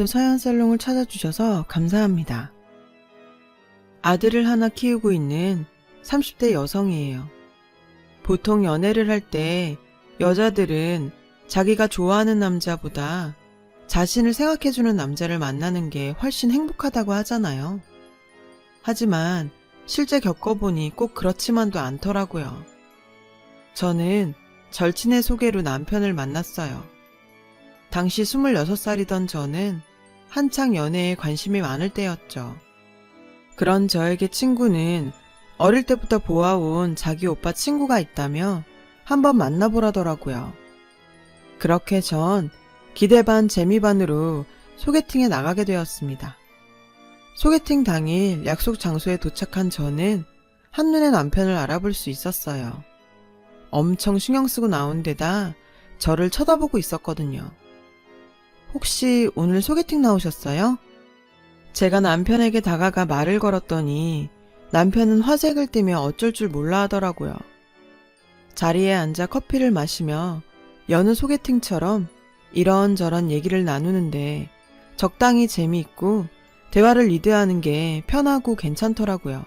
서연살롱을 찾아주셔서 감사합니다. 아들을 하나 키우고 있는 30대 여성이에요. 보통 연애를 할 때 여자들은 자기가 좋아하는 남자보다 자신을 생각해주는 남자를 만나는 게 훨씬 행복하다고 하잖아요. 하지만 실제 겪어보니 꼭 그렇지만도 않더라고요. 저는 절친의 소개로 남편을 만났어요. 당시 26살이던 저는 한창 연애에 관심이 많을 때였죠. 그런 저에게 친구는 어릴 때부터 보아온 자기 오빠 친구가 있다며 한번 만나보라더라고요. 그렇게 전 기대 반 재미 반으로 소개팅에 나가게 되었습니다. 소개팅 당일 약속 장소에 도착한 저는 한눈에 남편을 알아볼 수 있었어요. 엄청 신경 쓰고 나온 데다 저를 쳐다보고 있었거든요. 혹시 오늘 소개팅 나오셨어요? 제가 남편에게 다가가 말을 걸었더니 남편은 화색을 띠며 어쩔 줄 몰라 하더라고요. 자리에 앉아 커피를 마시며 여느 소개팅처럼 이런저런 얘기를 나누는데 적당히 재미있고 대화를 리드하는 게 편하고 괜찮더라고요.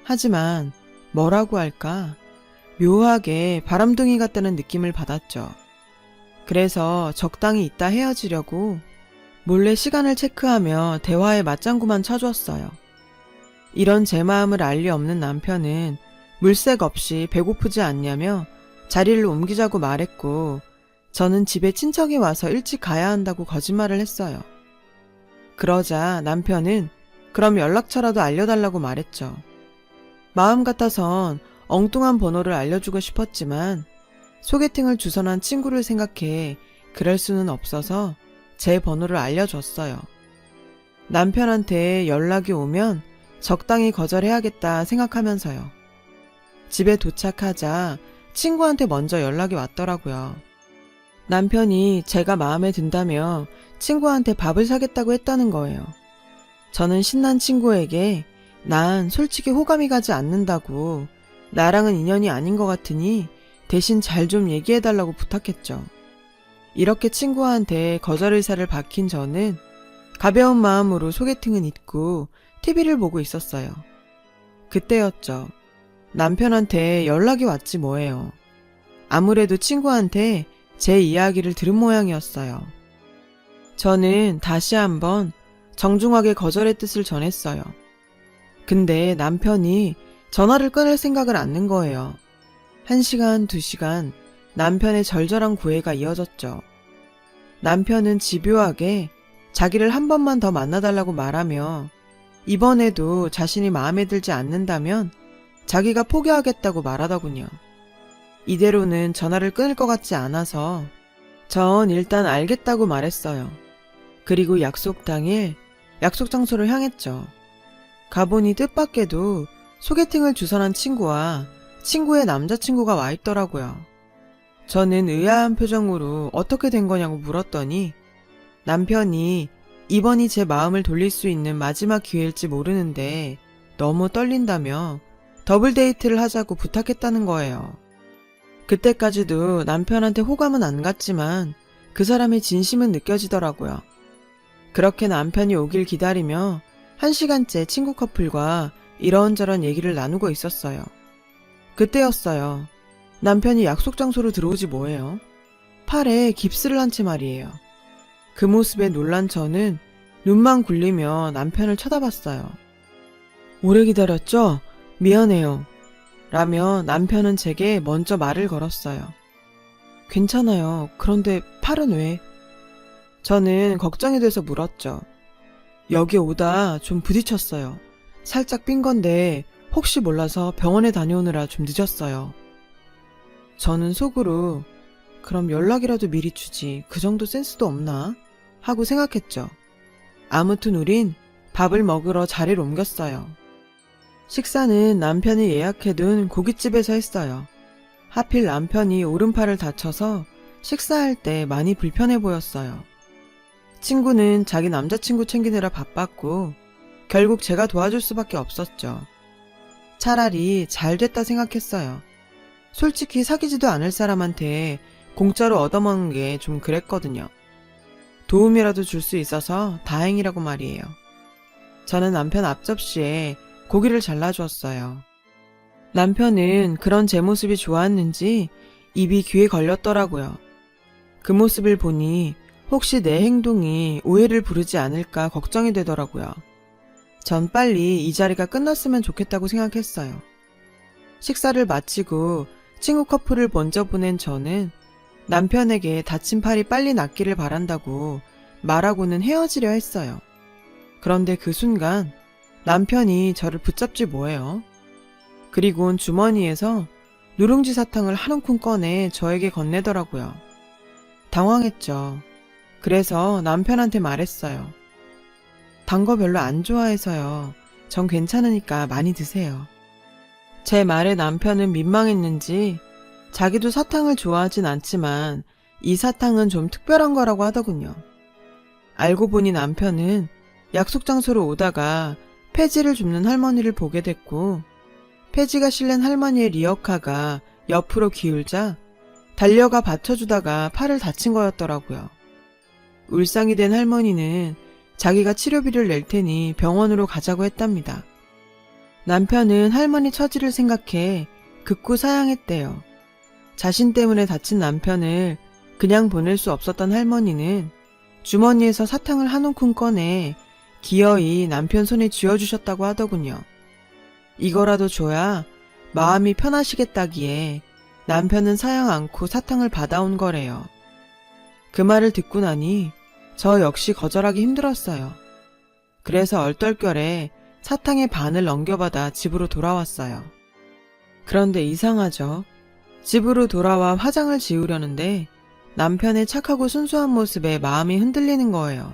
하지만 뭐라고 할까? 묘하게 바람둥이 같다는 느낌을 받았죠. 그래서 적당히 이따 헤어지려고 몰래 시간을 체크하며 대화에 맞장구만 쳐주었어요. 이런 제 마음을 알 리 없는 남편은 물색 없이 배고프지 않냐며 자리를 옮기자고 말했고 저는 집에 친척이 와서 일찍 가야 한다고 거짓말을 했어요. 그러자 남편은 그럼 연락처라도 알려달라고 말했죠. 마음 같아선 엉뚱한 번호를 알려주고 싶었지만 소개팅을 주선한 친구를 생각해 그럴 수는 없어서 제 번호를 알려줬어요. 남편한테 연락이 오면 적당히 거절해야겠다 생각하면서요. 집에 도착하자 친구한테 먼저 연락이 왔더라고요. 남편이 제가 마음에 든다며 친구한테 밥을 사겠다고 했다는 거예요. 저는 신난 친구에게 난 솔직히 호감이 가지 않는다고 나랑은 인연이 아닌 것 같으니 대신 잘 좀 얘기해달라고 부탁했죠. 이렇게 친구한테 거절 의사를 밝힌 저는 가벼운 마음으로 소개팅은 잊고 TV를 보고 있었어요. 그때였죠. 남편한테 연락이 왔지 뭐예요. 아무래도 친구한테 제 이야기를 들은 모양이었어요. 저는 다시 한번 정중하게 거절의 뜻을 전했어요. 근데 남편이 전화를 끊을 생각을 않는 거예요. 1시간, 2시간 남편의 절절한 구애가 이어졌죠. 남편은 집요하게 자기를 한 번만 더 만나달라고 말하며 이번에도 자신이 마음에 들지 않는다면 자기가 포기하겠다고 말하더군요. 이대로는 전화를 끊을 것 같지 않아서 전 일단 알겠다고 말했어요. 그리고 약속 당일 약속 장소를 향했죠. 가보니 뜻밖에도 소개팅을 주선한 친구와 친구의 남자친구가 와 있더라고요. 저는 의아한 표정으로 어떻게 된 거냐고 물었더니 남편이 이번이 제 마음을 돌릴 수 있는 마지막 기회일지 모르는데 너무 떨린다며 더블 데이트를 하자고 부탁했다는 거예요. 그때까지도 남편한테 호감은 안 갔지만 그 사람의 진심은 느껴지더라고요. 그렇게 남편이 오길 기다리며 1시간째 친구 커플과 이런저런 얘기를 나누고 있었어요. 그때였어요. 남편이 약속 장소로 들어오지 뭐예요. 팔에 깁스를 한 채 말이에요. 그 모습에 놀란 저는 눈만 굴리며 남편을 쳐다봤어요. 오래 기다렸죠? 미안해요. 라며 남편은 제게 먼저 말을 걸었어요. 괜찮아요. 그런데 팔은 왜? 저는 걱정이 돼서 물었죠. 여기 오다 좀 부딪혔어요. 살짝 삔 건데 혹시 몰라서 병원에 다녀오느라 좀 늦었어요. 저는 속으로 그럼 연락이라도 미리 주지 그 정도 센스도 없나? 하고 생각했죠. 아무튼 우린 밥을 먹으러 자리를 옮겼어요. 식사는 남편이 예약해둔 고깃집에서 했어요. 하필 남편이 오른팔을 다쳐서 식사할 때 많이 불편해 보였어요. 친구는 자기 남자친구 챙기느라 바빴고 결국 제가 도와줄 수밖에 없었죠. 차라리 잘 됐다 생각했어요. 솔직히 사귀지도 않을 사람한테 공짜로 얻어먹는 게 좀 그랬거든요. 도움이라도 줄 수 있어서 다행이라고 말이에요. 저는 남편 앞접시에 고기를 잘라주었어요. 남편은 그런 제 모습이 좋았는지 입이 귀에 걸렸더라고요. 그 모습을 보니 혹시 내 행동이 오해를 부르지 않을까 걱정이 되더라고요. 전 빨리 이 자리가 끝났으면 좋겠다고 생각했어요. 식사를 마치고 친구 커플을 먼저 보낸 저는 남편에게 다친 팔이 빨리 낫기를 바란다고 말하고는 헤어지려 했어요. 그런데 그 순간 남편이 저를 붙잡지 뭐예요. 그리고는 주머니에서 누룽지 사탕을 한 움큼 꺼내 저에게 건네더라고요. 당황했죠. 그래서 남편한테 말했어요. 단 거 별로 안 좋아해서요. 전 괜찮으니까 많이 드세요. 제 말에 남편은 민망했는지 자기도 사탕을 좋아하진 않지만 이 사탕은 좀 특별한 거라고 하더군요. 알고 보니 남편은 약속 장소로 오다가 폐지를 줍는 할머니를 보게 됐고 폐지가 실린 할머니의 리어카가 옆으로 기울자 달려가 받쳐주다가 팔을 다친 거였더라고요. 울상이 된 할머니는 자기가 치료비를 낼 테니 병원으로 가자고 했답니다. 남편은 할머니 처지를 생각해 극구 사양했대요. 자신 때문에 다친 남편을 그냥 보낼 수 없었던 할머니는 주머니에서 사탕을 한 움큼 꺼내 기어이 남편 손에 쥐어주셨다고 하더군요. 이거라도 줘야 마음이 편하시겠다기에 남편은 사양 않고 사탕을 받아온 거래요. 그 말을 듣고 나니 저 역시 거절하기 힘들었어요. 그래서 얼떨결에 사탕의 반을 넘겨받아 집으로 돌아왔어요. 그런데 이상하죠. 집으로 돌아와 화장을 지우려는데 남편의 착하고 순수한 모습에 마음이 흔들리는 거예요.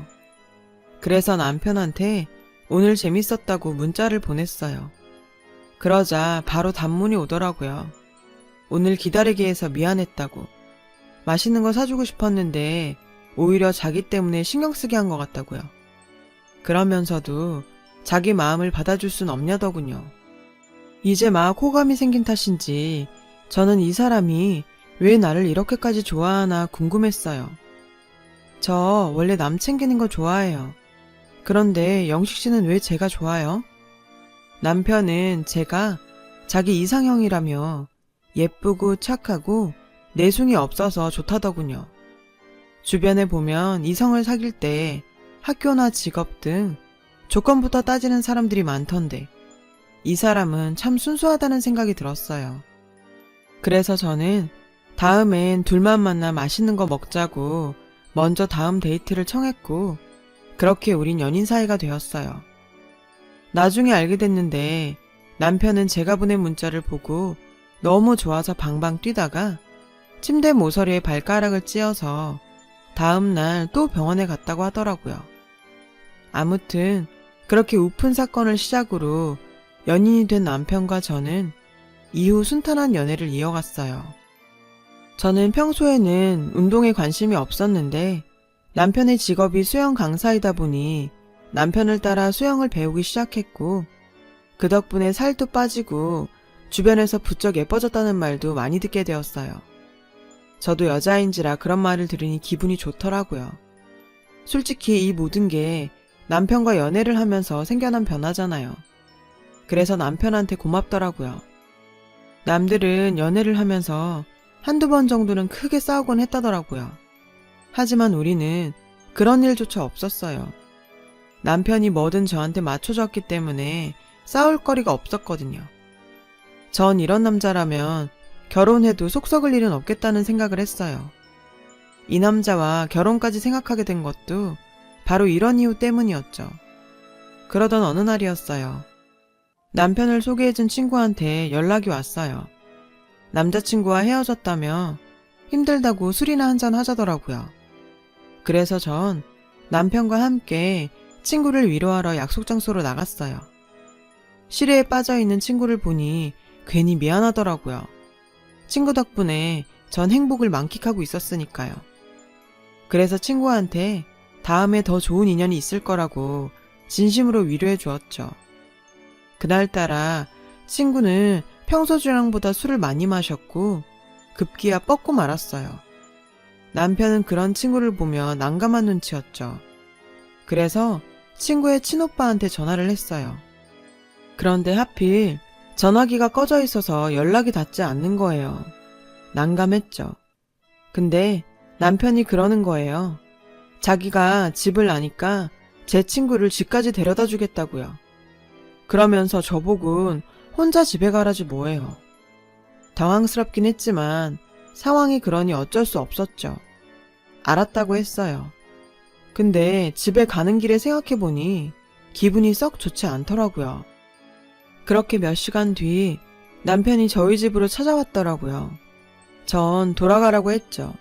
그래서 남편한테 오늘 재밌었다고 문자를 보냈어요. 그러자 바로 단문이 오더라고요. 오늘 기다리게 해서 미안했다고. 맛있는 거 사주고 싶었는데 오히려 자기 때문에 신경 쓰게 한 것 같다고요. 그러면서도 자기 마음을 받아줄 순 없냐더군요. 이제 막 호감이 생긴 탓인지 저는 이 사람이 왜 나를 이렇게까지 좋아하나 궁금했어요. 저 원래 남 챙기는 거 좋아해요. 그런데 영식 씨는 왜 제가 좋아요? 남편은 제가 자기 이상형이라며 예쁘고 착하고 내숭이 없어서 좋다더군요. 주변에 보면 이성을 사귈 때 학교나 직업 등 조건부터 따지는 사람들이 많던데 이 사람은 참 순수하다는 생각이 들었어요. 그래서 저는 다음엔 둘만 만나 맛있는 거 먹자고 먼저 다음 데이트를 청했고 그렇게 우린 연인 사이가 되었어요. 나중에 알게 됐는데 남편은 제가 보낸 문자를 보고 너무 좋아서 방방 뛰다가 침대 모서리에 발가락을 찧어서 다음날 또 병원에 갔다고 하더라고요. 아무튼 그렇게 우픈 사건을 시작으로 연인이 된 남편과 저는 이후 순탄한 연애를 이어갔어요. 저는 평소에는 운동에 관심이 없었는데 남편의 직업이 수영 강사이다 보니 남편을 따라 수영을 배우기 시작했고 그 덕분에 살도 빠지고 주변에서 부쩍 예뻐졌다는 말도 많이 듣게 되었어요. 저도 여자인지라 그런 말을 들으니 기분이 좋더라고요. 솔직히 이 모든 게 남편과 연애를 하면서 생겨난 변화잖아요. 그래서 남편한테 고맙더라고요. 남들은 연애를 하면서 한두 번 정도는 크게 싸우곤 했다더라고요. 하지만 우리는 그런 일조차 없었어요. 남편이 뭐든 저한테 맞춰줬기 때문에 싸울 거리가 없었거든요. 전 이런 남자라면 결혼해도 속 썩을 일은 없겠다는 생각을 했어요. 이 남자와 결혼까지 생각하게 된 것도 바로 이런 이유 때문이었죠. 그러던 어느 날이었어요. 남편을 소개해준 친구한테 연락이 왔어요. 남자친구와 헤어졌다며 힘들다고 술이나 한잔 하자더라고요. 그래서 전 남편과 함께 친구를 위로하러 약속 장소로 나갔어요. 시리에 빠져있는 친구를 보니 괜히 미안하더라고요. 친구 덕분에 전 행복을 만끽하고 있었으니까요. 그래서 친구한테 다음에 더 좋은 인연이 있을 거라고 진심으로 위로해 주었죠. 그날따라 친구는 평소 주량보다 술을 많이 마셨고 급기야 뻗고 말았어요. 남편은 그런 친구를 보며 난감한 눈치였죠. 그래서 친구의 친오빠한테 전화를 했어요. 그런데 하필 전화기가 꺼져 있어서 연락이 닿지 않는 거예요. 난감했죠. 근데 남편이 그러는 거예요. 자기가 집을 아니까 제 친구를 집까지 데려다 주겠다고요. 그러면서 저보곤 혼자 집에 가라지 뭐예요. 당황스럽긴 했지만 상황이 그러니 어쩔 수 없었죠. 알았다고 했어요. 근데 집에 가는 길에 생각해보니 기분이 썩 좋지 않더라고요. 그렇게 몇 시간 뒤 남편이 저희 집으로 찾아왔더라고요. 전 돌아가라고 했죠.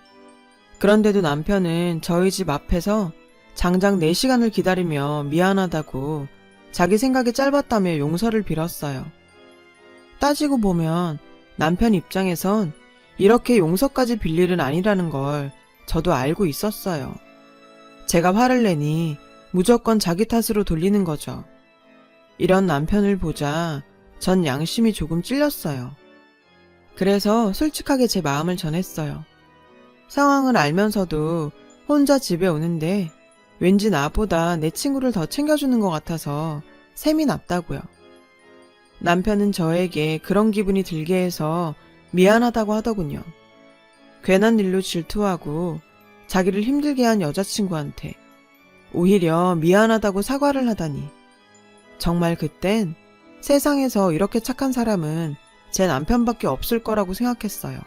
그런데도 남편은 저희 집 앞에서 장장 4시간을 기다리며 미안하다고 자기 생각이 짧았다며 용서를 빌었어요. 따지고 보면 남편 입장에선 이렇게 용서까지 빌 일은 아니라는 걸 저도 알고 있었어요. 제가 화를 내니 무조건 자기 탓으로 돌리는 거죠. 이런 남편을 보자 전 양심이 조금 찔렸어요. 그래서 솔직하게 제 마음을 전했어요. 상황을 알면서도 혼자 집에 오는데 왠지 나보다 내 친구를 더 챙겨주는 것 같아서 셈이 났다고요. 남편은 저에게 그런 기분이 들게 해서 미안하다고 하더군요. 괜한 일로 질투하고 자기를 힘들게 한 여자친구한테 오히려 미안하다고 사과를 하다니. 정말 그땐 세상에서 이렇게 착한 사람은 제 남편밖에 없을 거라고 생각했어요.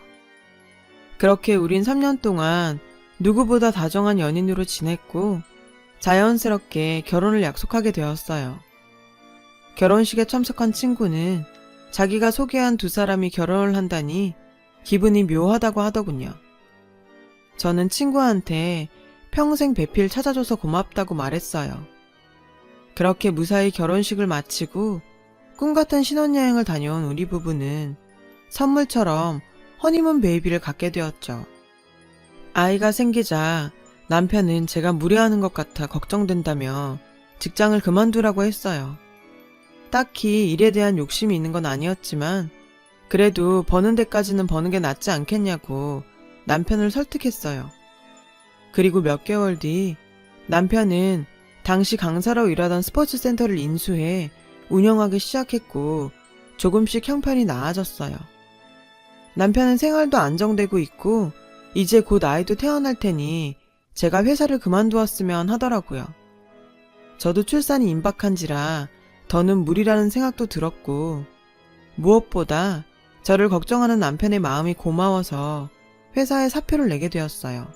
그렇게 우린 3년 동안 누구보다 다정한 연인으로 지냈고 자연스럽게 결혼을 약속하게 되었어요. 결혼식에 참석한 친구는 자기가 소개한 2사람이 결혼을 한다니 기분이 묘하다고 하더군요. 저는 친구한테 평생 배필 찾아줘서 고맙다고 말했어요. 그렇게 무사히 결혼식을 마치고 꿈같은 신혼여행을 다녀온 우리 부부는 선물처럼 허니문 베이비를 갖게 되었죠. 아이가 생기자 남편은 제가 무리하는 것 같아 걱정된다며 직장을 그만두라고 했어요. 딱히 일에 대한 욕심이 있는 건 아니었지만 그래도 버는 데까지는 버는 게 낫지 않겠냐고 남편을 설득했어요. 그리고 몇 개월 뒤 남편은 당시 강사로 일하던 스포츠 센터를 인수해 운영하기 시작했고 조금씩 형편이 나아졌어요. 남편은 생활도 안정되고 있고 이제 곧 아이도 태어날 테니 제가 회사를 그만두었으면 하더라고요. 저도 출산이 임박한지라 더는 무리라는 생각도 들었고 무엇보다 저를 걱정하는 남편의 마음이 고마워서 회사에 사표를 내게 되었어요.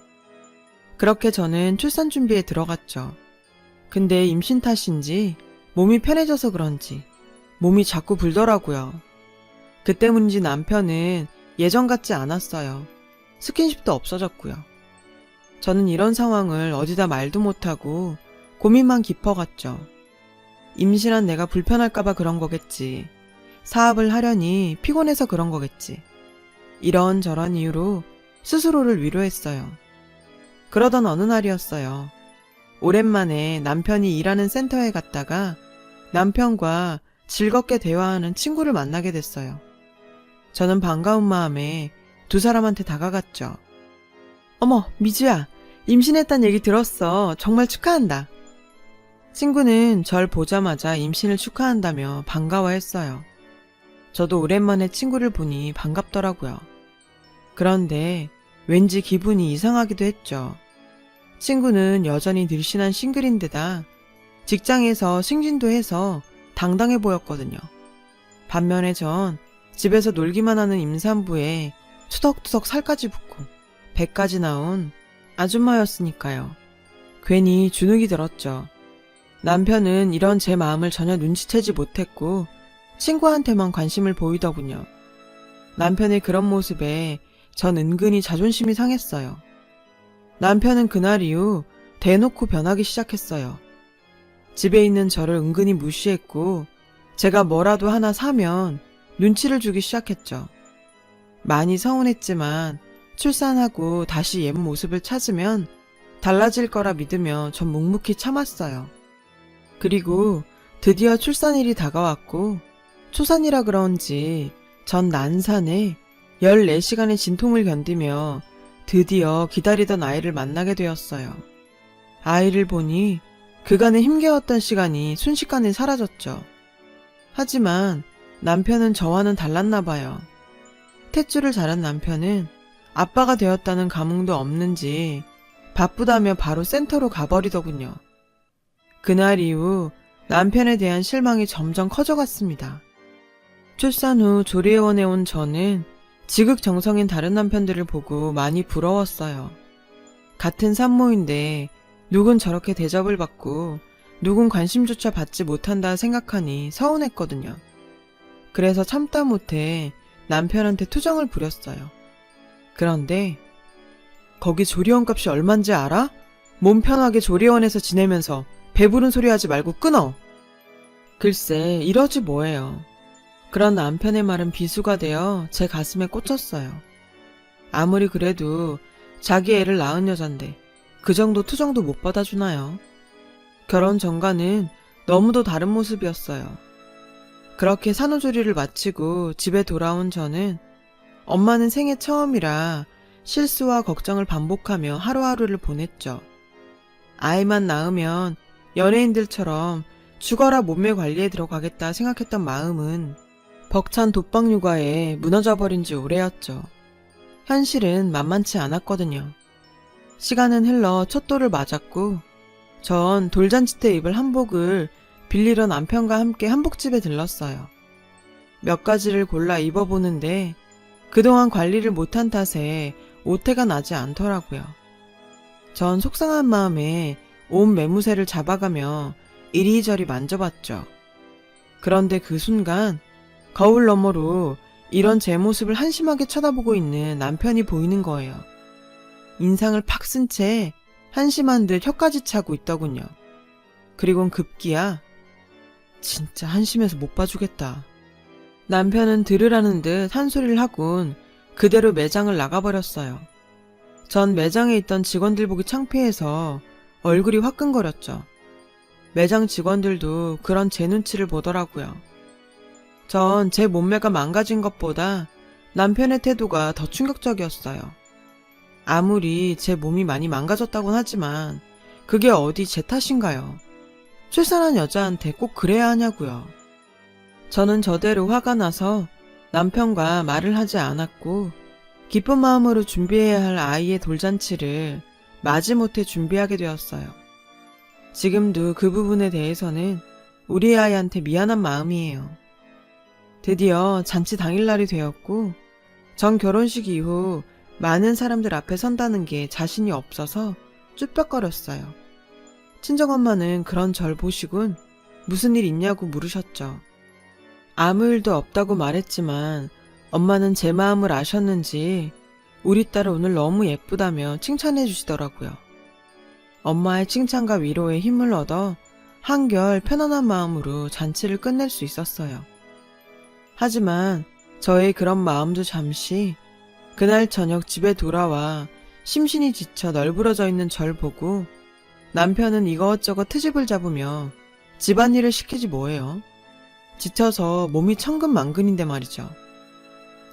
그렇게 저는 출산 준비에 들어갔죠. 근데 임신 탓인지 몸이 편해져서 그런지 몸이 자꾸 불더라고요. 그 때문인지 남편은 예전 같지 않았어요. 스킨십도 없어졌고요. 저는 이런 상황을 어디다 말도 못하고 고민만 깊어갔죠. 임신한 내가 불편할까봐 그런 거겠지. 사업을 하려니 피곤해서 그런 거겠지. 이런저런 이유로 스스로를 위로했어요. 그러던 어느 날이었어요. 오랜만에 남편이 일하는 센터에 갔다가 남편과 즐겁게 대화하는 친구를 만나게 됐어요. 저는 반가운 마음에 2사람한테 다가갔죠. 어머, 미주야. 임신했단 얘기 들었어. 정말 축하한다. 친구는 절 보자마자 임신을 축하한다며 반가워했어요. 저도 오랜만에 친구를 보니 반갑더라고요. 그런데 왠지 기분이 이상하기도 했죠. 친구는 여전히 늘씬한 싱글인데다 직장에서 승진도 해서 당당해 보였거든요. 반면에 전 집에서 놀기만 하는 임산부에 투덕투덕 살까지 붙고 배까지 나온 아줌마였으니까요. 괜히 주눅이 들었죠. 남편은 이런 제 마음을 전혀 눈치채지 못했고 친구한테만 관심을 보이더군요. 남편의 그런 모습에 전 은근히 자존심이 상했어요. 남편은 그날 이후 대놓고 변하기 시작했어요. 집에 있는 저를 은근히 무시했고 제가 뭐라도 하나 사면 눈치를 주기 시작했죠. 많이 서운했지만 출산하고 다시 옛 모습을 찾으면 달라질 거라 믿으며 전 묵묵히 참았어요. 그리고 드디어 출산일이 다가왔고 초산이라 그런지 전 난산에 14시간의 진통을 견디며 드디어 기다리던 아이를 만나게 되었어요. 아이를 보니 그간의 힘겨웠던 시간이 순식간에 사라졌죠. 하지만 남편은 저와는 달랐나 봐요. 탯줄을 자른 남편은 아빠가 되었다는 감흥도 없는지 바쁘다며 바로 센터로 가버리더군요. 그날 이후 남편에 대한 실망이 점점 커져갔습니다. 출산 후 조리원에 온 저는 지극정성인 다른 남편들을 보고 많이 부러웠어요. 같은 산모인데 누군 저렇게 대접을 받고 누군 관심조차 받지 못한다 생각하니 서운했거든요. 그래서 참다 못해 남편한테 투정을 부렸어요. 그런데 거기 조리원 값이 얼만지 알아? 몸 편하게 조리원에서 지내면서 배부른 소리 하지 말고 끊어. 글쎄 이러지 뭐예요. 그런 남편의 말은 비수가 되어 제 가슴에 꽂혔어요. 아무리 그래도 자기 애를 낳은 여잔데 그 정도 투정도 못 받아주나요? 결혼 전과는 너무도 다른 모습이었어요. 그렇게 산후조리를 마치고 집에 돌아온 저는 엄마는 생애 처음이라 실수와 걱정을 반복하며 하루하루를 보냈죠. 아이만 낳으면 연예인들처럼 죽어라 몸매 관리에 들어가겠다 생각했던 마음은 벅찬 독박 육아에 무너져버린 지 오래였죠. 현실은 만만치 않았거든요. 시간은 흘러 첫돌을 맞았고 전 돌잔치 때 입을 한복을 빌리러 남편과 함께 한복집에 들렀어요. 몇 가지를 골라 입어보는데 그동안 관리를 못한 탓에 오태가 나지 않더라고요. 전 속상한 마음에 온 매무새를 잡아가며 이리저리 만져봤죠. 그런데 그 순간 거울 너머로 이런 제 모습을 한심하게 쳐다보고 있는 남편이 보이는 거예요. 인상을 팍 쓴 채 한심한 듯 혀까지 차고 있더군요. 그리곤 급기야 진짜 한심해서 못 봐주겠다. 남편은 들으라는 듯 한 소리를 하곤 그대로 매장을 나가버렸어요. 전 매장에 있던 직원들 보기 창피해서 얼굴이 화끈거렸죠. 매장 직원들도 그런 제 눈치를 보더라고요. 전 제 몸매가 망가진 것보다 남편의 태도가 더 충격적이었어요. 아무리 제 몸이 많이 망가졌다곤 하지만 그게 어디 제 탓인가요? 출산한 여자한테 꼭 그래야 하냐고요. 저는 저대로 화가 나서 남편과 말을 하지 않았고 기쁜 마음으로 준비해야 할 아이의 돌잔치를 마지못해 준비하게 되었어요. 지금도 그 부분에 대해서는 우리 아이한테 미안한 마음이에요. 드디어 잔치 당일날이 되었고 전 결혼식 이후 많은 사람들 앞에 선다는 게 자신이 없어서 쭈뼛거렸어요. 친정엄마는 그런 절 보시곤 무슨 일 있냐고 물으셨죠. 아무 일도 없다고 말했지만 엄마는 제 마음을 아셨는지 우리 딸 오늘 너무 예쁘다며 칭찬해 주시더라고요. 엄마의 칭찬과 위로에 힘을 얻어 한결 편안한 마음으로 잔치를 끝낼 수 있었어요. 하지만 저의 그런 마음도 잠시 그날 저녁 집에 돌아와 심신이 지쳐 널브러져 있는 절 보고 남편은 이것저것 트집을 잡으며 집안일을 시키지 뭐예요. 지쳐서 몸이 천근만근인데 말이죠.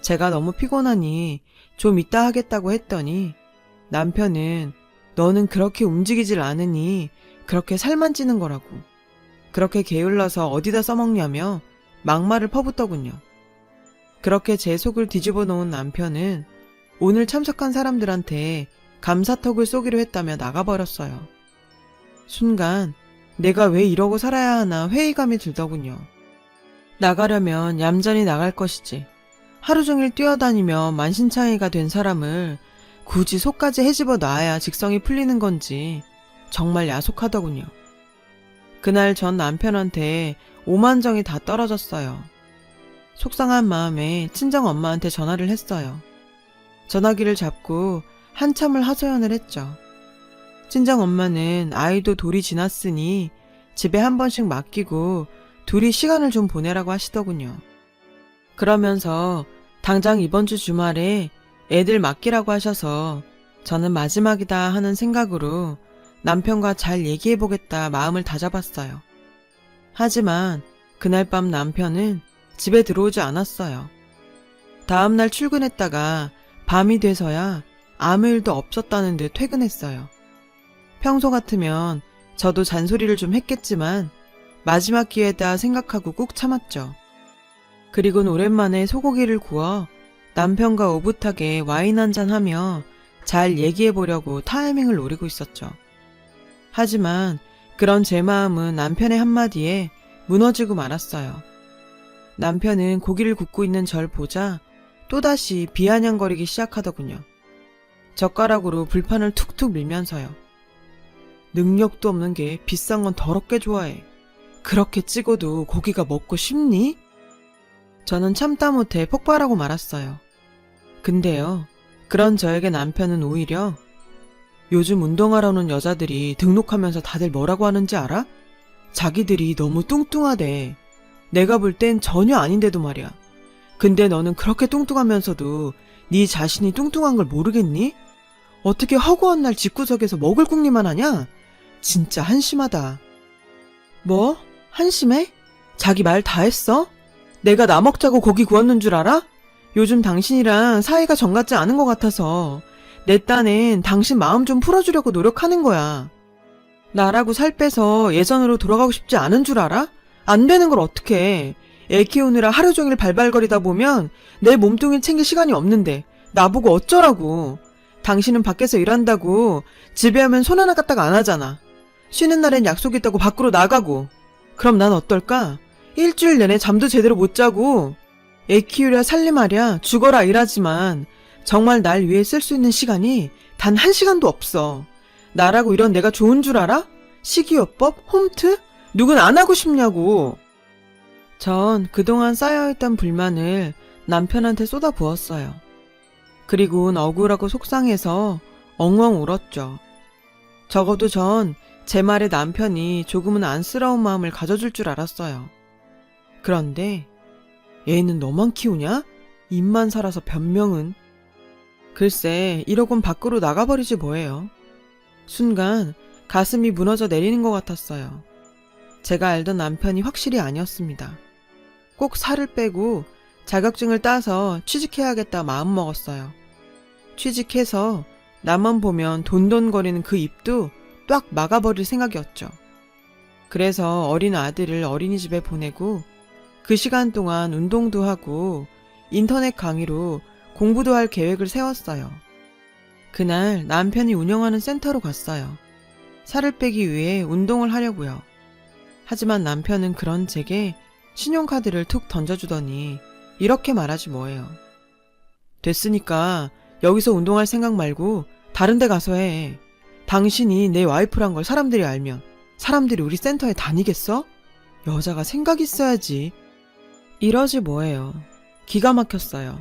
제가 너무 피곤하니 좀 이따 하겠다고 했더니 남편은 너는 그렇게 움직이질 않으니 그렇게 살만 찌는 거라고. 그렇게 게을러서 어디다 써먹냐며 막말을 퍼붓더군요. 그렇게 제 속을 뒤집어 놓은 남편은 오늘 참석한 사람들한테 감사턱을 쏘기로 했다며 나가버렸어요. 순간 내가 왜 이러고 살아야 하나 회의감이 들더군요. 나가려면 얌전히 나갈 것이지. 하루 종일 뛰어다니며 만신창이가 된 사람을 굳이 속까지 헤집어 놔야 직성이 풀리는 건지 정말 야속하더군요. 그날 전 남편한테 오만정이 다 떨어졌어요. 속상한 마음에 친정엄마한테 전화를 했어요. 전화기를 잡고 한참을 하소연을 했죠. 친정엄마는 아이도 돌이 지났으니 집에 한 번씩 맡기고 둘이 시간을 좀 보내라고 하시더군요. 그러면서 당장 이번 주 주말에 애들 맡기라고 하셔서 저는 마지막이다 하는 생각으로 남편과 잘 얘기해보겠다 마음을 다잡았어요. 하지만 그날 밤 남편은 집에 들어오지 않았어요. 다음날 출근했다가 밤이 돼서야 아무 일도 없었다는 듯 퇴근했어요. 평소 같으면 저도 잔소리를 좀 했겠지만 마지막 기회다 생각하고 꾹 참았죠. 그리고는 오랜만에 소고기를 구워 남편과 오붓하게 와인 한잔하며 잘 얘기해보려고 타이밍을 노리고 있었죠. 하지만 그런 제 마음은 남편의 한마디에 무너지고 말았어요. 남편은 고기를 굽고 있는 절 보자 또다시 비아냥거리기 시작하더군요. 젓가락으로 불판을 툭툭 밀면서요. 능력도 없는 게 비싼 건 더럽게 좋아해. 그렇게 찍어도 고기가 먹고 싶니? 저는 참다 못해 폭발하고 말았어요. 근데요, 그런 저에게 남편은 오히려 요즘 운동하러 오는 여자들이 등록하면서 다들 뭐라고 하는지 알아? 자기들이 너무 뚱뚱하대. 내가 볼 땐 전혀 아닌데도 말이야. 근데 너는 그렇게 뚱뚱하면서도 네 자신이 뚱뚱한 걸 모르겠니? 어떻게 허구한 날 집구석에서 먹을 궁리만 하냐? 진짜 한심하다. 뭐? 한심해? 자기 말 다 했어? 내가 나 먹자고 고기 구웠는 줄 알아? 요즘 당신이랑 사이가 정 같지 않은 것 같아서 내 딴엔 당신 마음 좀 풀어주려고 노력하는 거야. 나라고 살 빼서 예전으로 돌아가고 싶지 않은 줄 알아? 안 되는 걸 어떡해. 애 키우느라 하루 종일 발발거리다 보면 내 몸뚱이 챙길 시간이 없는데 나보고 어쩌라고. 당신은 밖에서 일한다고 집에 오면 손 하나 까딱 안 하잖아. 쉬는 날엔 약속 있다고 밖으로 나가고. 그럼 난 어떨까? 일주일 내내 잠도 제대로 못 자고 애 키우랴 살림하랴 죽어라 일하지만 정말 날 위해 쓸 수 있는 시간이 단 1시간도 없어. 나라고 이런 내가 좋은 줄 알아? 식이요법? 홈트? 누군 안 하고 싶냐고. 전 그동안 쌓여있던 불만을 남편한테 쏟아부었어요. 그리고는 억울하고 속상해서 엉엉 울었죠. 적어도 전 제 말에 남편이 조금은 안쓰러운 마음을 가져줄 줄 알았어요. 그런데 애는 너만 키우냐? 입만 살아서 변명은. 글쎄 1억 원 밖으로 나가버리지 뭐예요. 순간 가슴이 무너져 내리는 것 같았어요. 제가 알던 남편이 확실히 아니었습니다. 꼭 살을 빼고 자격증을 따서 취직해야겠다 마음먹었어요. 취직해서 나만 보면 돈돈거리는 그 입도 딱 막아버릴 생각이었죠. 그래서 어린 아들을 어린이집에 보내고 그 시간 동안 운동도 하고 인터넷 강의로 공부도 할 계획을 세웠어요. 그날 남편이 운영하는 센터로 갔어요. 살을 빼기 위해 운동을 하려고요. 하지만 남편은 그런 제게 신용카드를 툭 던져주더니 이렇게 말하지 뭐예요. 됐으니까 여기서 운동할 생각 말고 다른 데 가서 해. 당신이 내 와이프란 걸 사람들이 알면 사람들이 우리 센터에 다니겠어? 여자가 생각 있어야지. 이러지 뭐예요. 기가 막혔어요.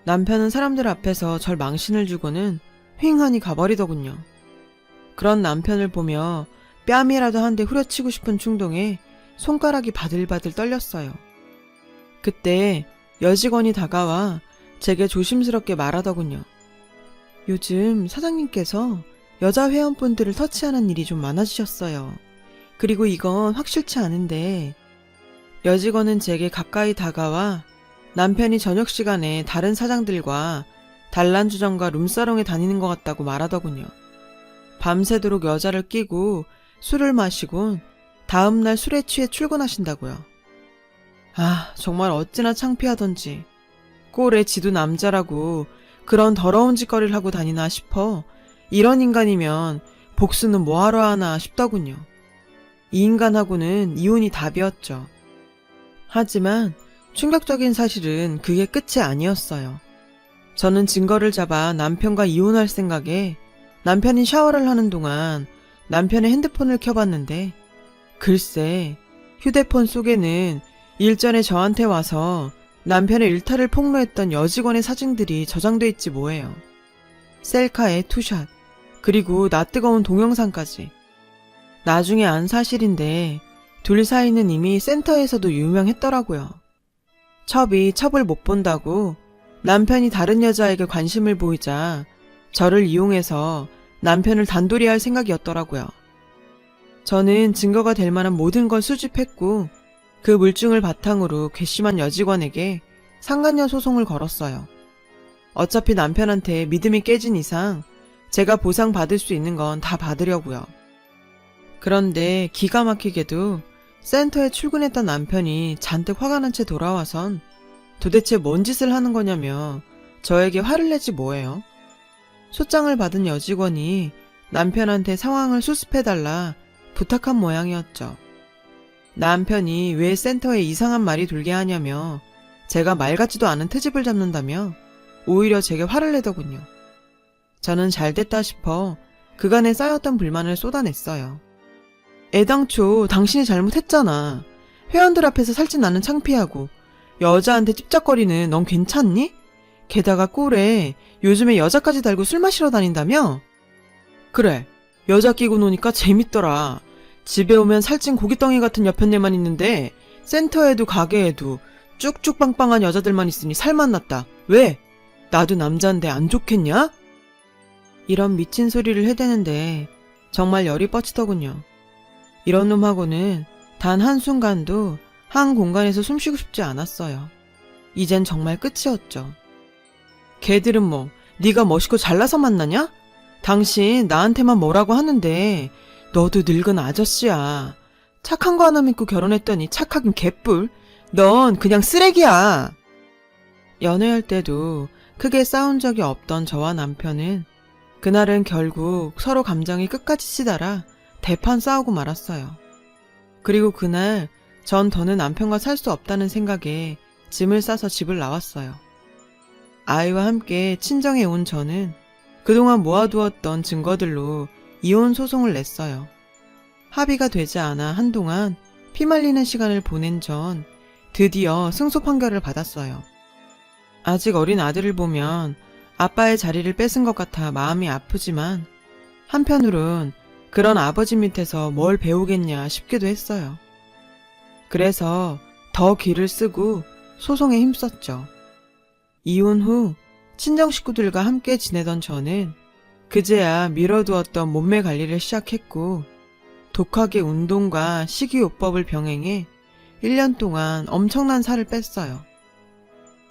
남편은 사람들 앞에서 절 망신을 주고는 휑하니 가버리더군요. 그런 남편을 보며 뺨이라도 한 대 후려치고 싶은 충동에 손가락이 바들바들 떨렸어요. 그때 여직원이 다가와 제게 조심스럽게 말하더군요. 요즘 사장님께서 여자 회원분들을 터치하는 일이 좀 많아지셨어요. 그리고 이건 확실치 않은데. 여직원은 제게 가까이 다가와 남편이 저녁 시간에 다른 사장들과 단란주점과 룸사롱에 다니는 것 같다고 말하더군요. 밤새도록 여자를 끼고 술을 마시곤 다음날 술에 취해 출근하신다고요. 아, 정말 어찌나 창피하던지. 꼴에 지도 남자라고 그런 더러운 짓거리를 하고 다니나 싶어 이런 인간이면 복수는 뭐하러 하나 싶더군요. 이 인간하고는 이혼이 답이었죠. 하지만 충격적인 사실은 그게 끝이 아니었어요. 저는 증거를 잡아 남편과 이혼할 생각에 남편이 샤워를 하는 동안 남편의 핸드폰을 켜봤는데 글쎄 휴대폰 속에는 일전에 저한테 와서 남편의 일탈을 폭로했던 여직원의 사진들이 저장돼 있지 뭐예요. 셀카에 투샷, 그리고 낯뜨거운 동영상까지. 나중에 안 사실인데 둘 사이는 이미 센터에서도 유명했더라고요. 첩이 첩을 못 본다고 남편이 다른 여자에게 관심을 보이자 저를 이용해서 남편을 단돌이 할 생각이었더라고요. 저는 증거가 될 만한 모든 걸 수집했고 그 물증을 바탕으로 괘씸한 여직원에게 상간녀 소송을 걸었어요. 어차피 남편한테 믿음이 깨진 이상 제가 보상받을 수 있는 건 다 받으려고요. 그런데 기가 막히게도 센터에 출근했던 남편이 잔뜩 화가 난 채 돌아와선 도대체 뭔 짓을 하는 거냐며 저에게 화를 내지 뭐예요. 소장을 받은 여직원이 남편한테 상황을 수습해달라 부탁한 모양이었죠. 남편이 왜 센터에 이상한 말이 돌게 하냐며 제가 말 같지도 않은 트집을 잡는다며 오히려 제게 화를 내더군요. 저는 잘됐다 싶어 그간에 쌓였던 불만을 쏟아냈어요. 애당초 당신이 잘못했잖아. 회원들 앞에서 살찐 나는 창피하고 여자한테 찝쩍거리는 넌 괜찮니? 게다가 꼴에 요즘에 여자까지 달고 술 마시러 다닌다며? 그래, 여자 끼고 노니까 재밌더라. 집에 오면 살찐 고깃덩이 같은 여편네만 있는데 센터에도 가게에도 쭉쭉 빵빵한 여자들만 있으니 살만 났다. 왜? 나도 남자인데 안 좋겠냐? 이런 미친 소리를 해대는데 정말 열이 뻗치더군요. 이런 놈하고는 단 한순간도 한 공간에서 숨쉬고 싶지 않았어요. 이젠 정말 끝이었죠. 걔들은 뭐 네가 멋있고 잘나서 만나냐? 당신 나한테만 뭐라고 하는데 너도 늙은 아저씨야. 착한 거 하나 믿고 결혼했더니 착하긴 개뿔. 넌 그냥 쓰레기야. 연애할 때도 크게 싸운 적이 없던 저와 남편은 그날은 결국 서로 감정이 끝까지 치달아 대판 싸우고 말았어요. 그리고 그날 전 더는 남편과 살 수 없다는 생각에 짐을 싸서 집을 나왔어요. 아이와 함께 친정에 온 저는 그동안 모아두었던 증거들로 이혼 소송을 냈어요. 합의가 되지 않아 한동안 피말리는 시간을 보낸 전 드디어 승소 판결을 받았어요. 아직 어린 아들을 보면 아빠의 자리를 뺏은 것 같아 마음이 아프지만 한편으론 그런 아버지 밑에서 뭘 배우겠냐 싶기도 했어요. 그래서 더 기를 쓰고 소송에 힘썼죠. 이혼 후 친정 식구들과 함께 지내던 저는 그제야 미뤄두었던 몸매 관리를 시작했고 독하게 운동과 식이요법을 병행해 1년 동안 엄청난 살을 뺐어요.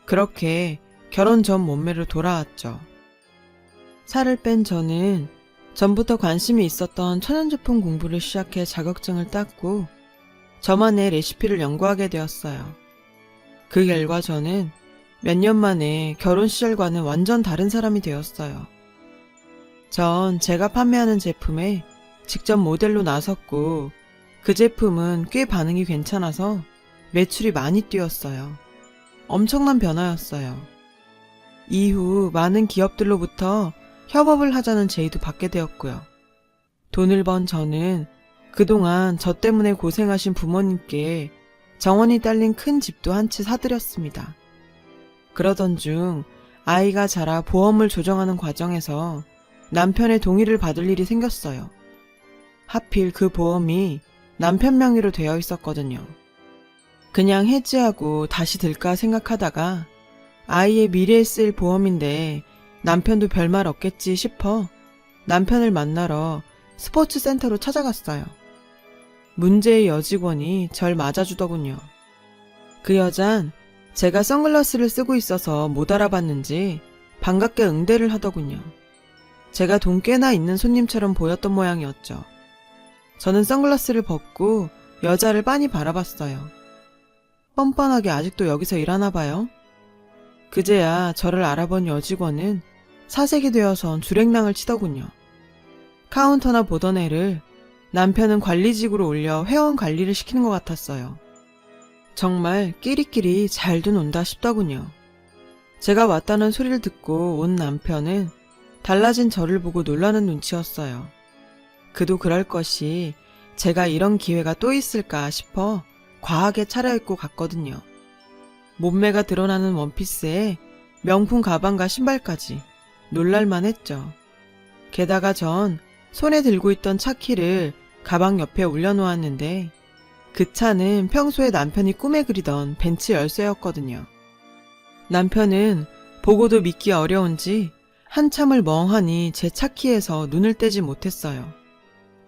그렇게 결혼 전 몸매로 돌아왔죠. 살을 뺀 저는 전부터 관심이 있었던 천연제품 공부를 시작해 자격증을 땄고 저만의 레시피를 연구하게 되었어요. 그 결과 저는 몇 년 만에 결혼 시절과는 완전 다른 사람이 되었어요. 전 제가 판매하는 제품에 직접 모델로 나섰고 그 제품은 꽤 반응이 괜찮아서 매출이 많이 뛰었어요. 엄청난 변화였어요. 이후 많은 기업들로부터 협업을 하자는 제의도 받게 되었고요. 돈을 번 저는 그동안 저 때문에 고생하신 부모님께 정원이 딸린 큰 집도 한 채 사드렸습니다. 그러던 중 아이가 자라 보험을 조정하는 과정에서 남편의 동의를 받을 일이 생겼어요. 하필 그 보험이 남편 명의로 되어 있었거든요. 그냥 해지하고 다시 들까 생각하다가 아이의 미래에 쓰일 보험인데 남편도 별말 없겠지 싶어 남편을 만나러 스포츠 센터로 찾아갔어요. 문제의 여직원이 절 맞아주더군요. 그 여잔 제가 선글라스를 쓰고 있어서 못 알아봤는지 반갑게 응대를 하더군요. 제가 돈 꽤나 있는 손님처럼 보였던 모양이었죠. 저는 선글라스를 벗고 여자를 빤히 바라봤어요. 뻔뻔하게 아직도 여기서 일하나 봐요. 그제야 저를 알아본 여직원은 사색이 되어선 주랭랑을 치더군요. 카운터나 보던 애를 남편은 관리직으로 올려 회원 관리를 시키는 것 같았어요. 정말 끼리끼리 잘도 논다 싶더군요. 제가 왔다는 소리를 듣고 온 남편은 달라진 저를 보고 놀라는 눈치였어요. 그도 그럴 것이 제가 이런 기회가 또 있을까 싶어 과하게 차려입고 갔거든요. 몸매가 드러나는 원피스에 명품 가방과 신발까지 놀랄만 했죠. 게다가 전 손에 들고 있던 차키를 가방 옆에 올려놓았는데 그 차는 평소에 남편이 꿈에 그리던 벤츠 열쇠였거든요. 남편은 보고도 믿기 어려운지 한참을 멍하니 제 차키에서 눈을 떼지 못했어요.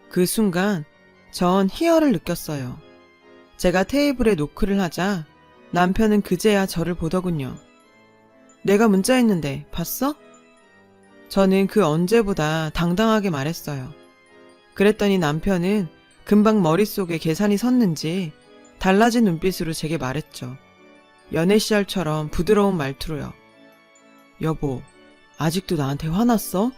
그 순간 전 희열을 느꼈어요. 제가 테이블에 노크를 하자 남편은 그제야 저를 보더군요. 내가 문자했는데 봤어? 저는 그 언제보다 당당하게 말했어요. 그랬더니 남편은 금방 머릿속에 계산이 섰는지 달라진 눈빛으로 제게 말했죠. 연애 시절처럼 부드러운 말투로요. 여보, 아직도 나한테 화났어?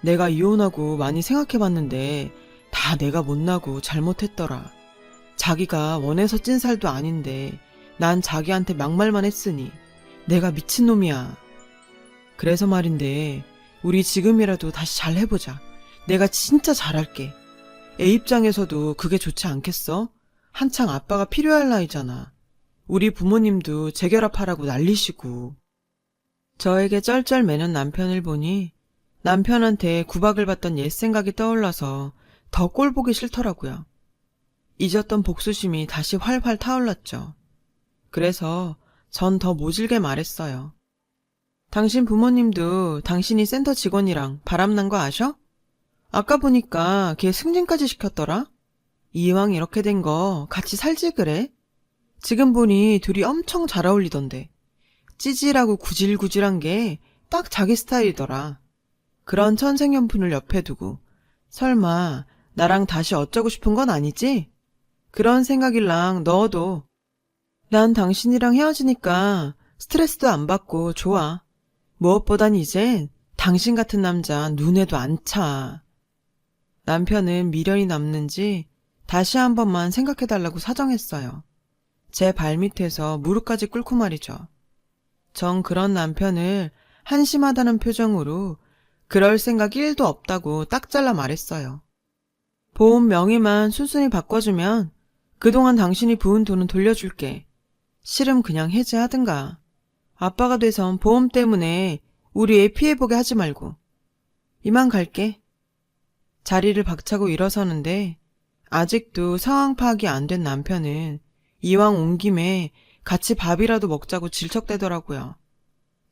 내가 이혼하고 많이 생각해봤는데 다 내가 못나고 잘못했더라. 자기가 원해서 찐 살도 아닌데 난 자기한테 막말만 했으니 내가 미친놈이야. 그래서 말인데 우리 지금이라도 다시 잘 해보자. 내가 진짜 잘할게. 애 입장에서도 그게 좋지 않겠어? 한창 아빠가 필요할 나이잖아. 우리 부모님도 재결합하라고 난리시고. 저에게 쩔쩔매는 남편을 보니 남편한테 구박을 받던 옛 생각이 떠올라서 더 꼴 보기 싫더라고요. 잊었던 복수심이 다시 활활 타올랐죠. 그래서 전 더 모질게 말했어요. 당신 부모님도 당신이 센터 직원이랑 바람난 거 아셔? 아까 보니까 걔 승진까지 시켰더라? 이왕 이렇게 된 거 같이 살지 그래? 지금 보니 둘이 엄청 잘 어울리던데. 찌질하고 구질구질한 게 딱 자기 스타일이더라. 그런 천생연분을 옆에 두고 설마 나랑 다시 어쩌고 싶은 건 아니지? 그런 생각일랑 넣어도 난 당신이랑 헤어지니까 스트레스도 안 받고 좋아. 무엇보단 이젠 당신 같은 남자 눈에도 안 차. 남편은 미련이 남는지 다시 한 번만 생각해달라고 사정했어요. 제 발밑에서 무릎까지 꿇고 말이죠. 전 그런 남편을 한심하다는 표정으로 그럴 생각 1도 없다고 딱 잘라 말했어요. 보험 명의만 순순히 바꿔주면 그동안 당신이 부은 돈은 돌려줄게. 싫음 그냥 해지하든가. 아빠가 돼선 보험 때문에 우리 애 피해보게 하지 말고. 이만 갈게. 자리를 박차고 일어서는데 아직도 상황 파악이 안 된 남편은 이왕 온 김에 같이 밥이라도 먹자고 질척대더라고요.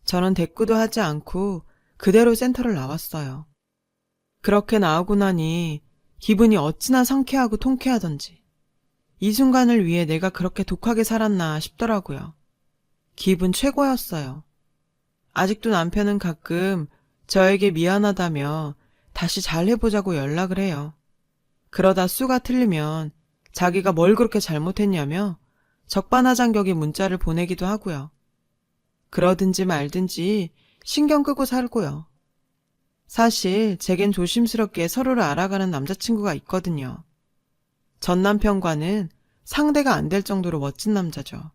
저는 대꾸도 하지 않고 그대로 센터를 나왔어요. 그렇게 나오고 나니 기분이 어찌나 상쾌하고 통쾌하던지 이 순간을 위해 내가 그렇게 독하게 살았나 싶더라고요. 기분 최고였어요. 아직도 남편은 가끔 저에게 미안하다며 다시 잘 해보자고 연락을 해요. 그러다 수가 틀리면 자기가 뭘 그렇게 잘못했냐며 적반하장격의 문자를 보내기도 하고요. 그러든지 말든지 신경 끄고 살고요. 사실 제겐 조심스럽게 서로를 알아가는 남자친구가 있거든요. 전 남편과는 상대가 안 될 정도로 멋진 남자죠.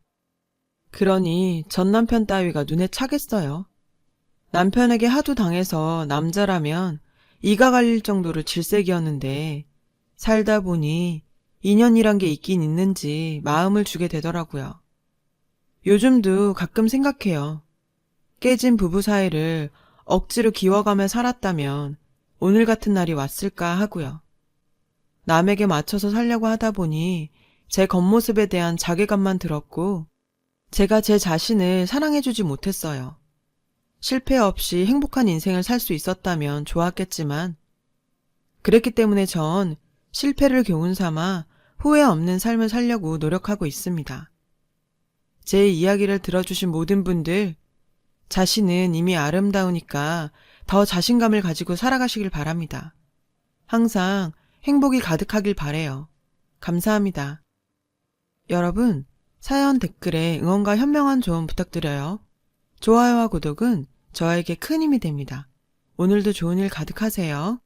그러니 전 남편 따위가 눈에 차겠어요. 남편에게 하도 당해서 남자라면 이가 갈릴 정도로 질색이었는데 살다 보니 인연이란 게 있긴 있는지 마음을 주게 되더라고요. 요즘도 가끔 생각해요. 깨진 부부 사이를 억지로 기워가며 살았다면 오늘 같은 날이 왔을까 하고요. 남에게 맞춰서 살려고 하다 보니 제 겉모습에 대한 자괴감만 들었고 제가 제 자신을 사랑해주지 못했어요. 실패 없이 행복한 인생을 살 수 있었다면 좋았겠지만 그랬기 때문에 전 실패를 교훈 삼아 후회 없는 삶을 살려고 노력하고 있습니다. 제 이야기를 들어주신 모든 분들, 자신은 이미 아름다우니까 더 자신감을 가지고 살아가시길 바랍니다. 항상 행복이 가득하길 바래요. 감사합니다. 여러분, 사연 댓글에 응원과 현명한 조언 부탁드려요. 좋아요와 구독은 저에게 큰 힘이 됩니다. 오늘도 좋은 일 가득하세요.